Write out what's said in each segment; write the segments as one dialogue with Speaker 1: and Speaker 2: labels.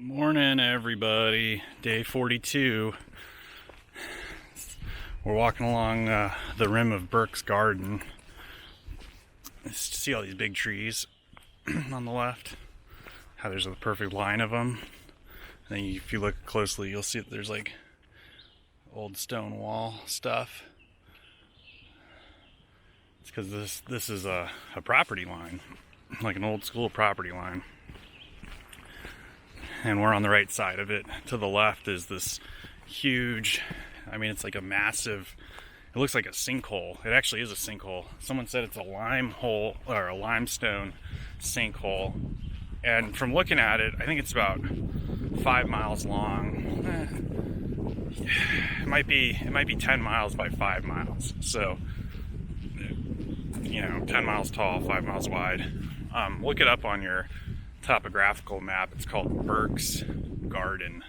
Speaker 1: Morning, everybody. Day 42. We're walking along the rim of Burke's garden. See all these big trees on the left? How there's a perfect line of them. And then if you look closely, you'll see that there's like old stone wall stuff. It's because this is a property line, like an old school property line. And we're on the right side of it. To the left is this huge, it's like a massive, it looks like a sinkhole. It actually is a sinkhole. Someone said it's a lime hole or a limestone sinkhole. And from looking at it, I think it's about 5 miles long. It might be 10 miles by 5 miles. So, 10 miles tall, 5 miles wide. Look it up on your topographical map. It's called Burke's Garden,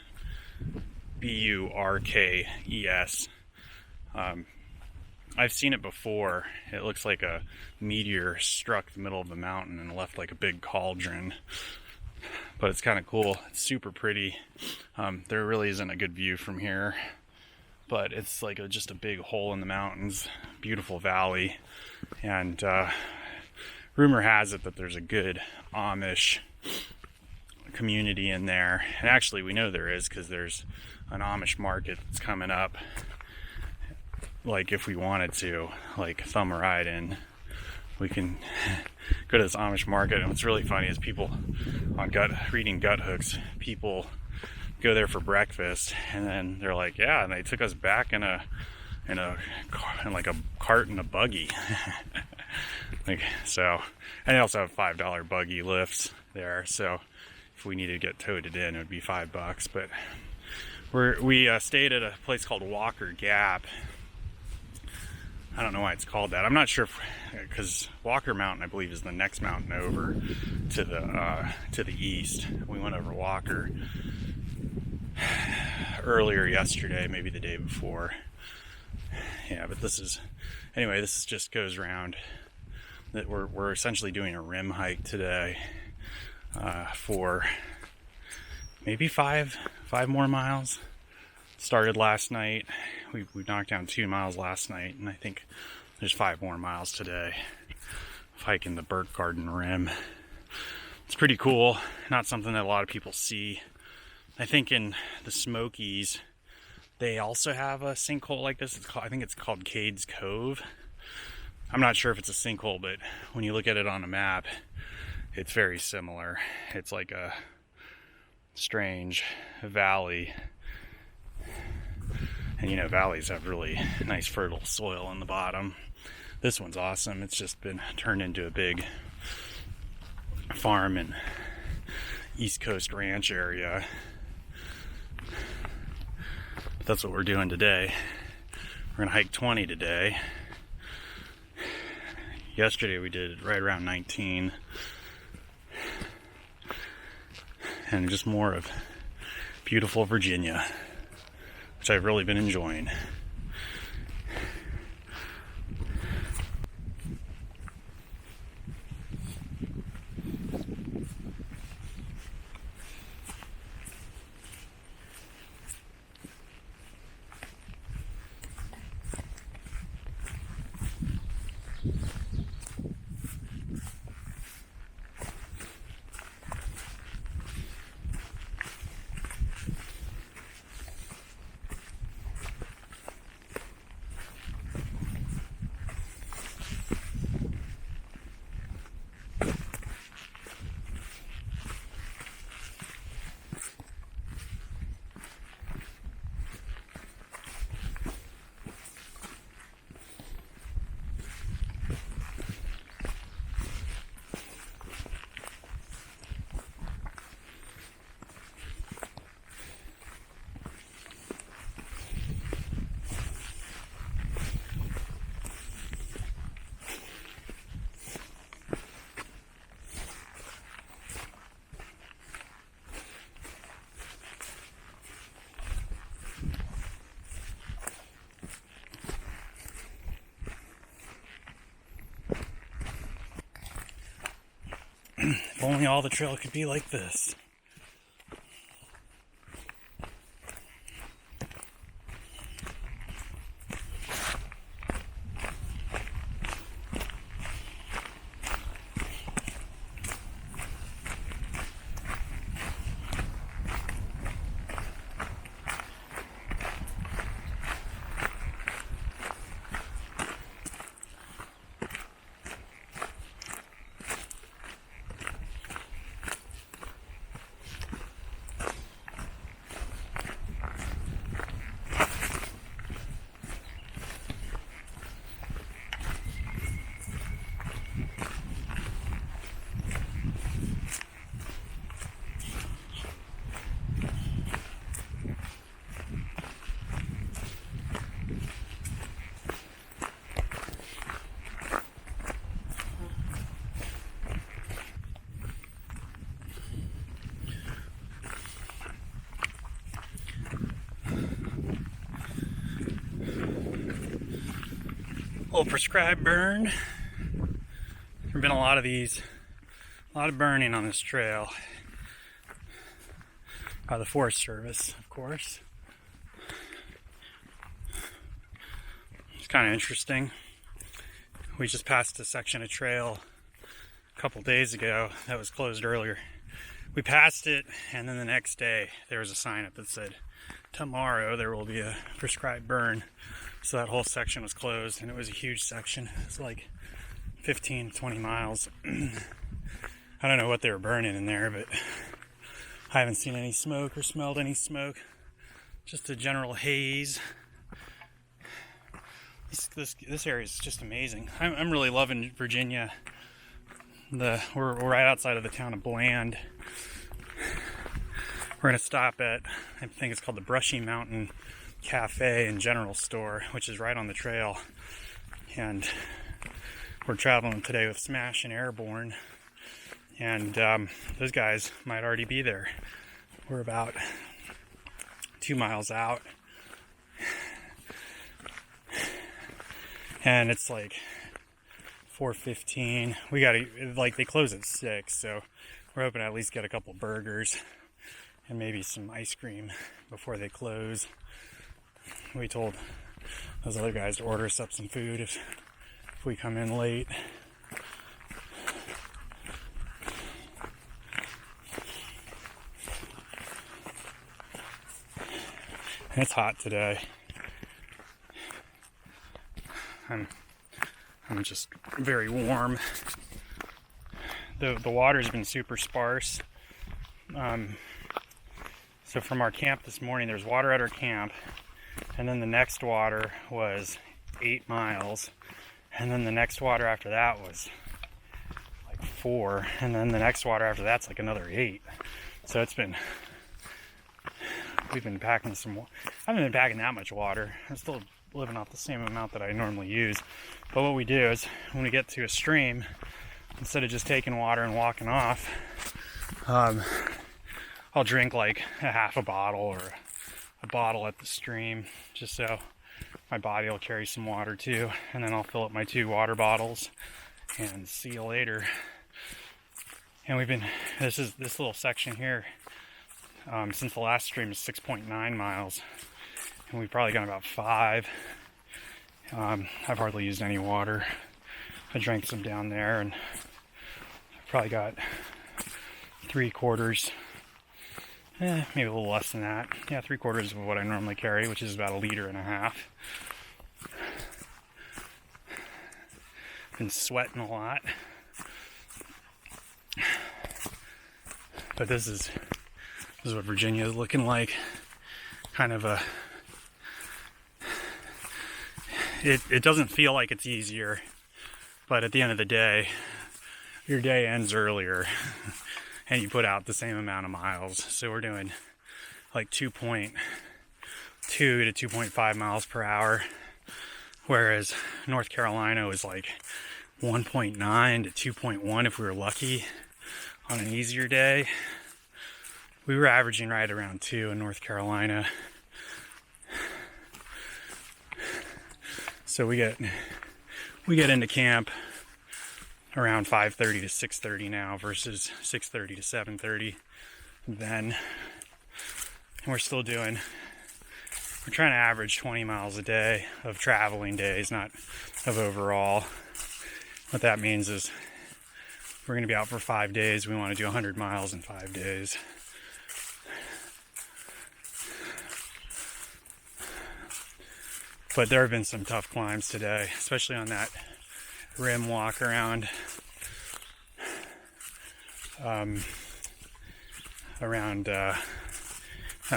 Speaker 1: Burkes. I've seen it before. It looks like a meteor struck the middle of the mountain and left like a big cauldron, but it's kind of cool. It's super pretty. There really isn't a good view from here, but it's like just a big hole in the mountains, beautiful valley. And rumor has it that there's a good Amish community in there, and actually we know there is because there's an Amish market that's coming up. Like if we wanted to, like thumb a ride in, we can go to this Amish market. And what's really funny is people on reading gut hooks, people go there for breakfast and then they're like, yeah, and they took us back in like a cart and a buggy. So, and they also have $5 buggy lifts there, so if we needed to get toted in, it would be $5. But we stayed at a place called Walker Gap. I don't know why it's called that. I'm not sure because Walker Mountain, I believe, is the next mountain over to the east. We went over Walker earlier yesterday, maybe the day before. Yeah, but this just goes around. That we're essentially doing a rim hike today for maybe five more miles. Started last night. We knocked down 2 miles last night, and I think there's 5 more miles today of hiking the Burke Garden rim. It's pretty cool. Not something that a lot of people see. I think in the Smokies they also have a sinkhole like this. I think it's called Cades Cove. I'm not sure if it's a sinkhole, but when you look at it on a map, it's very similar. It's like a strange valley. And valleys have really nice fertile soil in the bottom. This one's awesome. It's just been turned into a big farm and East Coast ranch area. But that's what we're doing today. We're gonna hike 20 today. Yesterday we did right around 19, and just more of beautiful Virginia, which I've really been enjoying. If only all the trail could be like this. little prescribed burn. There've been a lot of these, a lot of burning on this trail by the Forest Service, of course. It's kind of interesting. We just passed a section of trail a couple days ago that was closed earlier. We passed it, and then the next day there was a sign up that said, tomorrow there will be a prescribed burn. So that whole section was closed, and it was a huge section. It's like 15, 20 miles. I don't know what they were burning in there, but I haven't seen any smoke or smelled any smoke. Just a general haze. This area is just amazing. I'm really loving Virginia. We're right outside of the town of Bland. We're gonna stop at, I think it's called the Brushy Mountain Cafe and General Store, which is right on the trail. And we're traveling today with Smash and Airborne, and those guys might already be there. We're about 2 miles out, and it's like 4:15. We gotta, like, they close at 6, so we're hoping to at least get a couple burgers and maybe some ice cream before they close. We told those other guys to order us up some food if we come in late. And it's hot today. I'm just very warm. The water's been super sparse. So from our camp this morning, there's water at our camp, and then the next water was 8 miles, and then the next water after that was like 4, and then the next water after that's like another 8. So we've been packing I haven't been packing that much water. I'm still living off the same amount that I normally use. But what we do is when we get to a stream, instead of just taking water and walking off, I'll drink like a half a bottle or a bottle at the stream, just so my body will carry some water too. And then I'll fill up my 2 water bottles and see you later. And this little section here, since the last stream is 6.9 miles, and we've probably gone about 5. I've hardly used any water. I drank some down there, and I've probably got 3/4, maybe a little less than that. Yeah, 3/4 of what I normally carry, which is about 1.5 liters. Been sweating a lot. But this is what Virginia is looking like. Kind of it doesn't feel like it's easier, but at the end of the day, your day ends earlier and you put out the same amount of miles. So we're doing like 2.2 to 2.5 miles per hour, whereas North Carolina was like 1.9 to 2.1 if we were lucky on an easier day. We were averaging right around 2 in North Carolina. So we get into camp around 5:30 to 6:30 now versus 6:30 to 7:30 then. And we're trying to average 20 miles a day of traveling days, not of overall. What that means is we're going to be out for 5 days. We want to do 100 miles in 5 days. But there have been some tough climbs today, especially on that rim walk around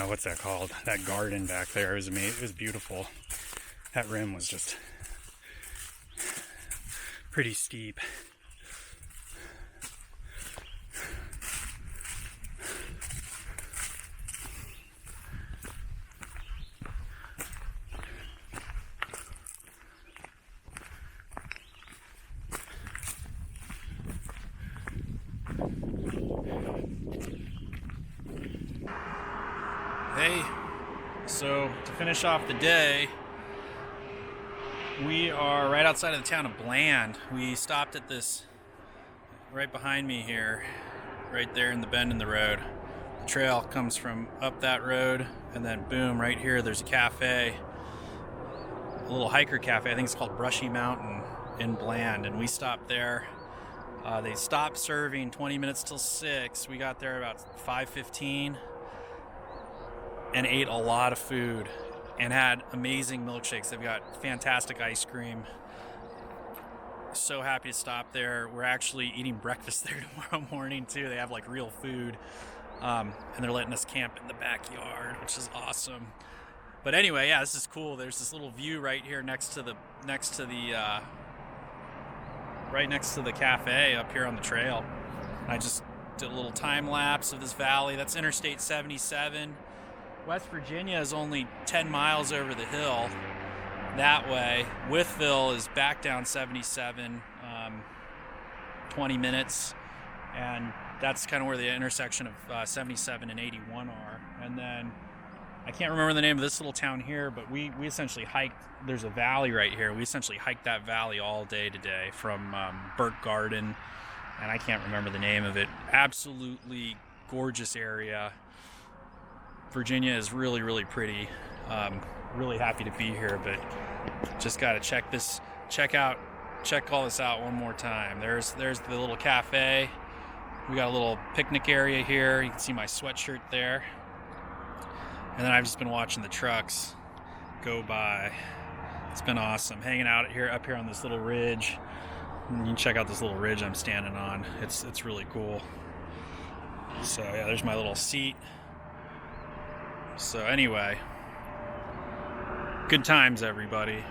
Speaker 1: what's that called? That garden back there. It was beautiful. That rim was just pretty steep. Hey, so to finish off the day, We are right outside of the town of Bland. We stopped at this right behind me here, right there in the bend in the road. The trail comes from up that road, and then boom, right here there's a cafe, a little hiker cafe. I think it's called Brushy Mountain in Bland, and we stopped there. They stopped serving 20 minutes till 6. We got there about 5:15 and ate a lot of food and had amazing milkshakes. They've got fantastic ice cream. So happy to stop there. We're actually eating breakfast there tomorrow morning too. They have like real food, and they're letting us camp in the backyard, which is awesome. But anyway, yeah, this is cool. There's this little view right here next to the cafe up here on the trail. I just did a little time lapse of this valley. That's Interstate 77. West Virginia is only 10 miles over the hill that way. Wytheville is back down 77, 20 minutes, and that's kind of where the intersection of 77 and 81 are. And then I can't remember the name of this little town here, but we essentially hiked. There's a valley right here. We essentially hiked that valley all day today from Burke Garden, and I can't remember the name of it. Absolutely gorgeous area. Virginia is really, really pretty. Really happy to be here, but just got to check all this out one more time. There's the little cafe. We got a little picnic area here. You can see my sweatshirt there. And then I've just been watching the trucks go by. It's been awesome hanging out up here on this little ridge. And you can check out this little ridge I'm standing on. It's really cool. So yeah, there's my little seat. So anyway, good times, everybody.